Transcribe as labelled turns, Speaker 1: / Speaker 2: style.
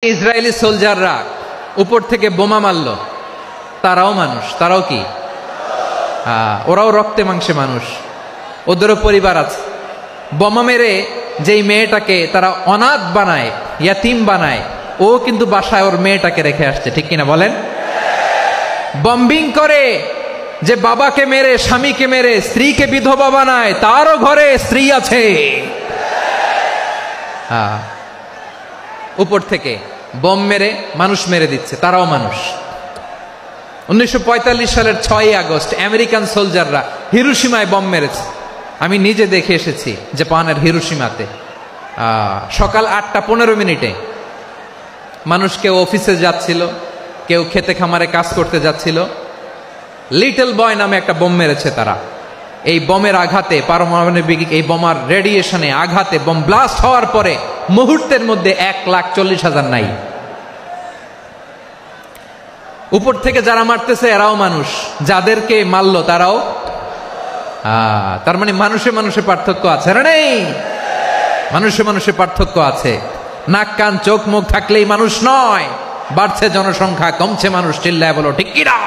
Speaker 1: Israeli সোলজাররা উপর থেকে বোমা মারলো, তারাও মানুষ, তারাও কি ওরাও রক্তে মাংসে মানুষ, ওদেরও পরিবার আছে। বোমা মেরে যেই মেয়েটাকে তারা অনাথ বানায়, ইয়াতিম বানায়, ও কিন্তু বাসায় ওর মেয়েটাকে রেখে আসছে, ঠিক কিনা বলেন? বম্বিং করে যে বাবাকে মেরে, স্বামীকে মেরে স্ত্রীকে বিধবা বানায়, তারও ঘরে স্ত্রী আছে। উপর থেকে বোম মেরে মানুষ মেরে দিচ্ছে, তারাও মানুষ। 1945 সালের 6 আগস্ট আমেরিকান সোলজাররা হিরোশিমায় বোম মেরেছে। আমি নিজে দেখে এসেছি জাপানের হিরোশিমাতে। সকাল 8:15 মানুষ কেউ অফিসে যাচ্ছিল, কেউ খেতে খামারে কাজ করতে যাচ্ছিল। লিটল বয় নামে একটা বোম মেরেছে তারা। এই বোমের আঘাতে, পারমাণবিক এই বোমার রেডিয়েশনে আঘাতে, বোম ব্লাস্ট হওয়ার পরে মুহূর্তের মধ্যে 1,40,000 নাই। উপর থেকে যারা মারতেছে এরাও মানুষ, যাদেরকে মারলো তারাও। তার মানে মানুষে মানুষে পার্থক্য আছে না? নেই, মানুষে মানুষে পার্থক্য আছে। নাক কান চোখ মুখ থাকলেই মানুষ নয়। বাড়ছে জনসংখ্যা, কমছে মানুষ, চিল্লায় বলো ঠিক কিনা?